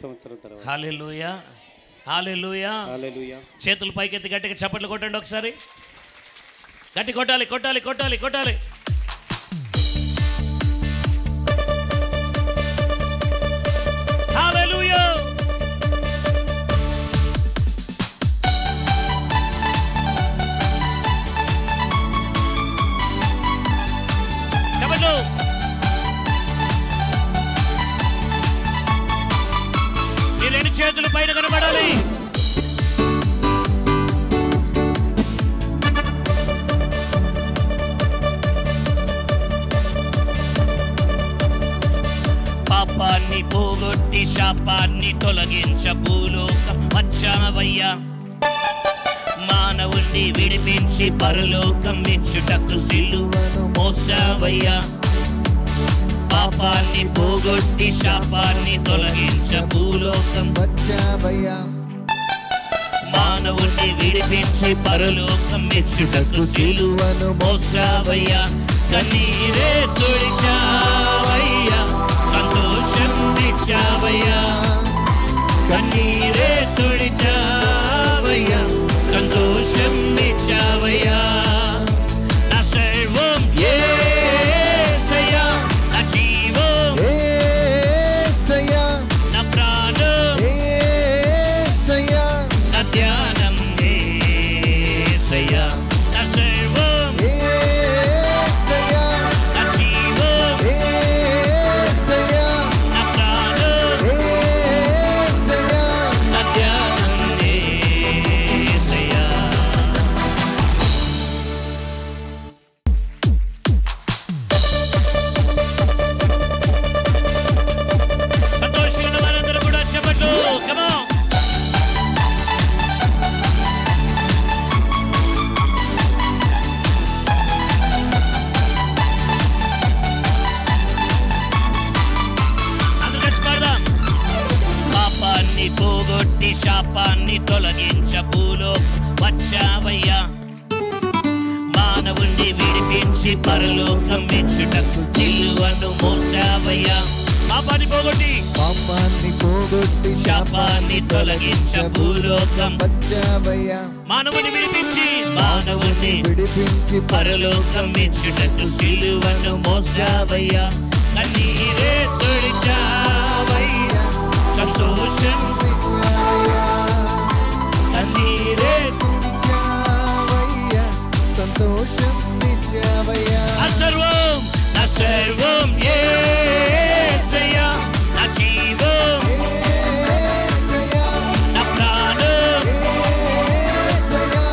సంవత్సరం తర్వాత. హల్లెలూయా హల్లెలూయా హల్లెలూయా. చేతులు పైకెత్తి గట్టిగా చప్పట్లు కొట్టండి ఒకసారి. గట్టి కొట్టాలి కొట్టాలి కొట్టాలి కొట్టాలి. హల్లెలూయా. చప్పట్లు. ఈ రెండు చేతులు పైన కనబడాలి. పాపాన్ని పోగొట్టి శాపాన్ని తొలగించ భూలోకం వచ్చావయ్యా. మానవుణ్ణి విడిపించి పరలోకం ఇచ్చుటకు సిలువను మోసావయ్యా. పాపాన్ని పోగొట్టి శాపాన్ని తొలగించ భూలోకం వచ్చావయ్యా. మానవుణ్ణి విడిపించి పరలోకం ఇచ్చుటకు సిలువను మోసావయ్యా. కన్నీరే తుడిచావయ్యా, సంతోషం ఇచ్చావయ్యా. కన్నీరే తుడిచావయ్యా, సంతోషం ఇచ్చావయ్యా. నా సర్వం యేసయ్యా, నా జీవం యేసయ్యా, నా ప్రాణం యేసయ్యా, నా ధ్యానం యేసయ్యా. నా సర్వం యేసయ్యా, నా జీవం యేసయ్యా, నా ప్రాణం యేసయ్యా. నా ధ్యానం యేసయ్యా. సంతోషంగా వారందరూ కూడా చెప్పండి. Come on. అందరూ కలిసి పాడదాం. పాపాన్ని పోగొట్టి శాపాన్ని తొలగించ భూలోకం వచ్చావయ్యా. మానవుణ్ణి విడిపించి పరలోకం ఇచ్చుటకు సిలువను మోసావయ్యా. పాపాన్ని పోగొట్టి పాపాన్ని పోగొట్టి శాపాన్ని తొలగించ భూలోకం వచ్చావయ్యా. మానవుని విడిపించి మానవుని విడిపించి పరలోకం ఇచ్చుటకు సిలువను మోసావయ్యా. కన్నీరే తుడిచావయ్యా, సంతోషం పంపించావయ్యా. కన్నీరే ఇచ్చావయ్యా, సంతోషం ఇచ్చావయ్యా. నా సర్వం యేసయ్యా, నా జీవం యేసయ్యా, నా ప్రాణం యేసయ్యా,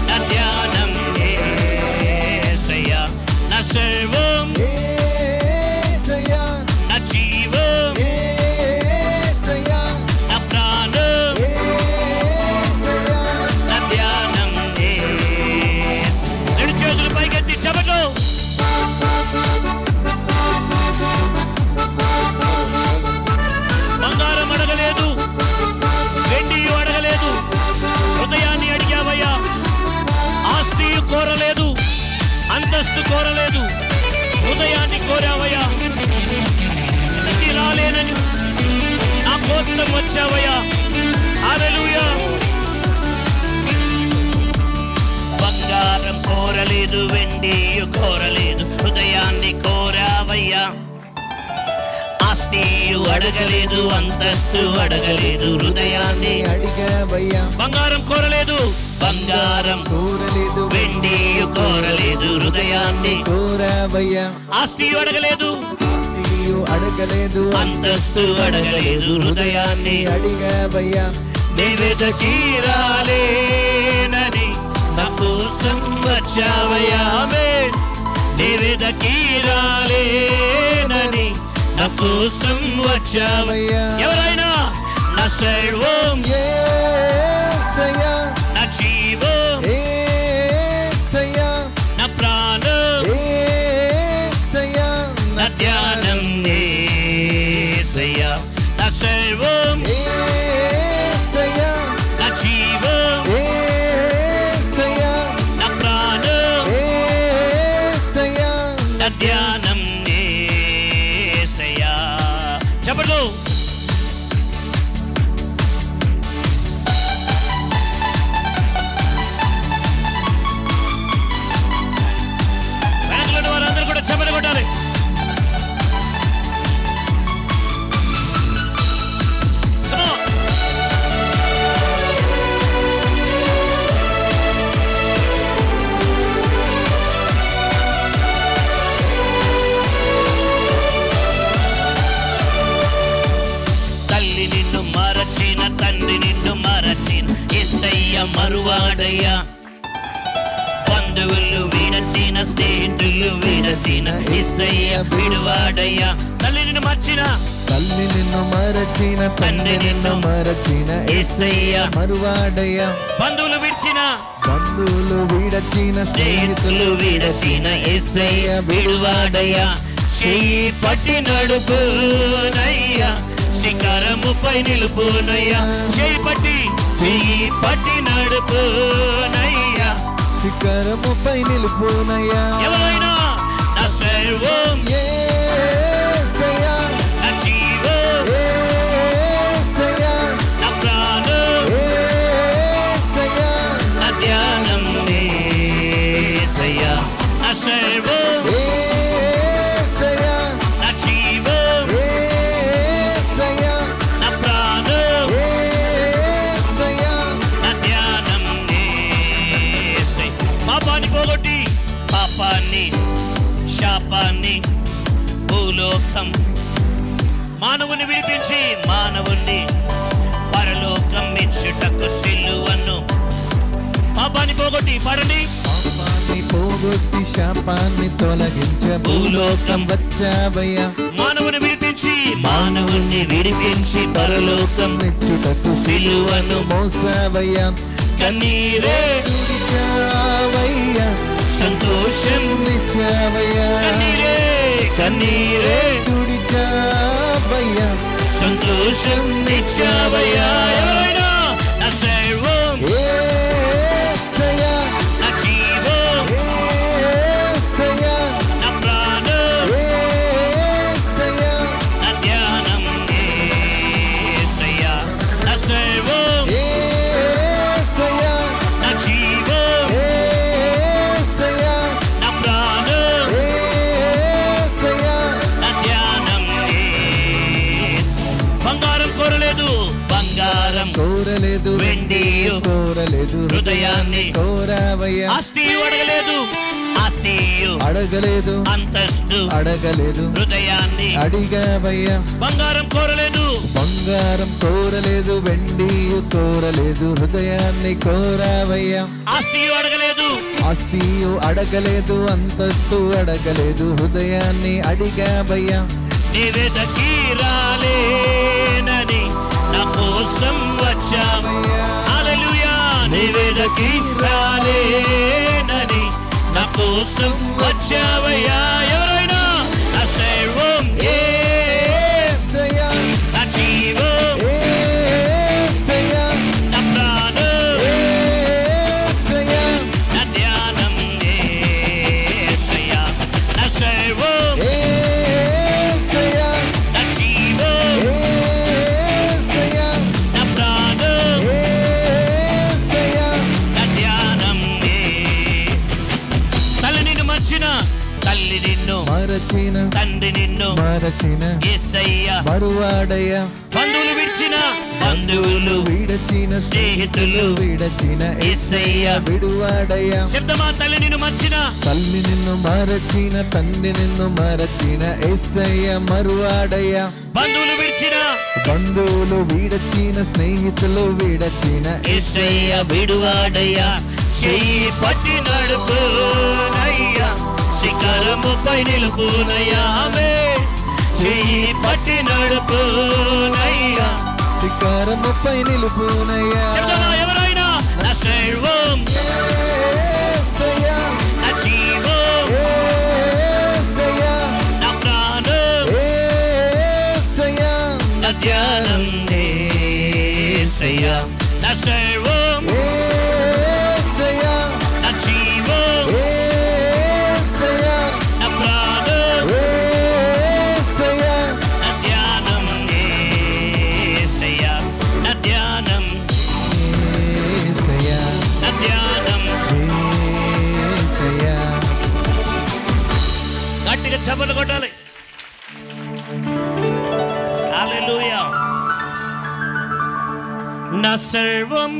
నా ధ్యానం యేసయ్యా. నా సర్వం యేసయ్యా, నా జీవం యేసయ్యా, నా ప్రాణం యేసయ్యా. నా ధ్యానం యేసయ్యా. రెండు చేతులు పైకెత్తి చెప్పట్లు. బంగారం అడగలేదు, వెండి అడగలేదు, హృదయాన్ని అడిగావయ్యా. ఆస్తి కోరలేదు, అంతస్తు కోరలేదు, హృదయాన్ని కోరావయ్యా. ఇది రాలేనని నా కోసం వచ్చావయ్యా. హల్లెలూయా. బంగారం కోరలేదు, వెండి కోరలేదు, హృదయాన్ని కోరావయ్యా. ఆస్తి అడగలేదు, అంతస్తు అడగలేదు, హృదయాన్ని. అడిగావయ్యా. బంగారం కోరలేదు, బంగారం కోరలేదు, వెండి కోరలేదు, హృదయాన్ని. కోరావయ్యా. ఆస్తి అడగలేదు, ఆస్తియు అడగలేదు, అంతస్తు అడగలేదు, హృదయాన్ని. అడిగావయ్యా. నివేదకి రాలేనని నా కోసం వచ్చావయ్యా. ఆమేన్. నివేదకి రాలేనని నా కోసం వచ్చావయ్యా. ఎవరైనా నా సర్వం యేసయ్యా, నా జీవం యేసయ్యా, నా ప్రాణం యేసయ్యా, నా ధ్యానం యేసయ్యా. నా సర్వం యేసయ్యా, నా జీవం యేసయ్యా, నా ప్రాణం యేసయ్యా. నా ధ్యానం యేసయ్యా. చెప్పండి. నిన్ను మరచిన తండ్రి నిన్ను మరచిన యేసయ్య మరువాడయ్యా. బంధువులు విడచిన స్నేహితులు విడచిన యేసయ్య విడువాడయ్యా. తల్లి నిన్ను మరచిన తండ్రి నిన్ను మరచిన యేసయ్య మరువాడయ్యా. బంధువులు విడిచిన స్నేహితులు విడచిన యేసయ్య విడువాడయ్యా. చెయ్యి పట్టి నడుపునయ్యా, శిఖరముపై నిలుపునయ్యా. చెయ్యి పట్టి నడుపునయ్యా, శిఖరముపై నిలుపునయ్యా. ఎవరైనా నా సర్వం యేసయ్యా, నా జీవం యేసయ్యా, నా ప్రాణం యేసయ్యా, నా ధ్యానం యేసయ్యా. నా సర్వం యేసయ్యా, నా జీవం యేసయ్యా, నా ప్రాణం యేసయ్యా. నా ధ్యానం యేసయ్య. పాపాన్ని పోగొట్టి పాపాన్ని శాపాన్ని భూలోకం మానవుని విడిపించి మానవుణ్ణి పరలోకం ఇచ్చుటకు సిలువను. పాపాన్ని పోగొట్టి పడండి. పాపాన్ని పోగొట్టి శాపాన్ని తొలగించ భూలోకం వచ్చావయ్యా. మానవుని విడిపించి పరలోకం మెచ్చుటకు సిలువను మోసావయ్యా. కన్నీరే తుడిచావయ్యా, సంతోషం నిచ్చావయ్యా. కన్నీరే తుడిచావయ్యా, సంతోషం నిచ్చావయ్యా. ఎవరైనా నా సర్వం యేసయ్యా, నా జీవం యేసయ్యా, నా ప్రాణం యేసయ్యా, నా ధ్యానం యేసయ్యా. నా సర్వం యేసయ్యా, నా జీవం యేసయ్యా, నా ప్రాణం యేసయ్యా. నా ధ్యానం బంగారం కోరలేదు, బంగారం కోరలేదు, వెండి కోరలేదు, హృదయాన్ని కోరావయ్యా. ఆస్తి అడగలేదు, ఆస్తి అడగలేదు, అంతస్తు అడగలేదు, హృదయాన్ని అడిగావయ్యా. బంగారం కోరలేదు, బంగారం కోరలేదు, వెండి కోరలేదు, హృదయాన్ని కోరావయ్యా. ఆస్తి అడగలేదు, ఆస్తియు అడగలేదు, అంతస్తు అడగలేదు, హృదయాన్ని అడిగావయ్యా. నీవెదకి రాలేనని నా కోసం వచ్చావయ్యా. హల్లెలూయా. నీవెదకి రాలేనని నా కోసం వచ్చావయ్యా. ఎవరైనా నా సర్వం యేసయ్యా, నా జీవం యేసయ్యా, నా ప్రాణం యేసయ్యా, నా ధ్యానం యేసయ్యా. నా సర్వం యేసయ్యా, నా జీవం యేసయ్యా, నా ప్రాణం యేసయ్యా. నా ధ్యానం తల్లి నిన్ను మర్చిన తల్లి నిన్ను మరచిన తండ్రి నిన్ను మరచిన యేసయ్య మరువాడయ్యా. బంధువులు విడిచిన బంధువులు విడచిన స్నేహితులు విడచిన యేసయ్య విడువాడయ్యా. శబ్దమా తల్లి నిన్ను మర్చిన తల్లి నిన్ను మరచిన తండ్రి నిన్ను మరచిన యేసయ్య మరువాడయ్యా. బంధువులు విడిచిన బంధువులు విడచిన స్నేహితులు విడచిన యేసయ్య విడువాడయ్యా. చెయ్యి పట్టి నడుపునయ్యా, శిఖరముపై నిలుపునయ్యా. ఆమేన్. చెయ్యి పట్టి నడుపునయ్యా. శిఖరముపై నిలుపునయ్యా. శబ్దమా ఎవరైనా నా సర్వం యేసయ్యా, నా జీవం యేసయ్యా, నా ప్రాణం యేసయ్యా, నా ధ్యానం యేసయ్య. నా సర్వం యేసయ్యా, నా జీవం యేసయ్యా, నా ప్రాణం యేసయ్యా, నా ధ్యానం యేసయ్య. నా ధ్యానం యేసయ్యా, నా ధ్యానం. యేసయ్యా. గట్టిగా చప్పట్లు కొట్టాలి. హల్లెలూయా. నా సర్వం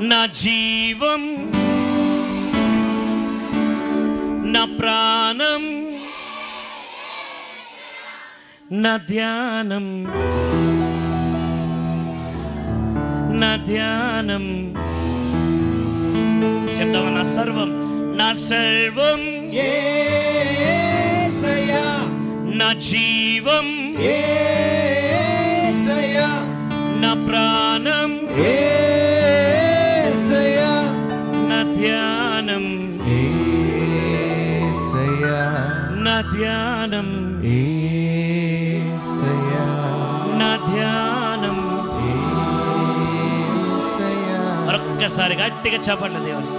నా జీవం నా ప్రాణం నా ధ్యానం, నా ధ్యానం. చెప్తావా? నా సర్వం, నా సర్వం యేసయ్యా, నా జీవం యేసయ్యా, నా ప్రాణం యేసయ్యా, నా ధ్యానం, యేసయ్యా, నా ధ్యానం, యేసయ్యా, నా ధ్యానం. యేసయ్యా. మరొక్కసారి గట్టిగా చెప్పండి దేవుడు.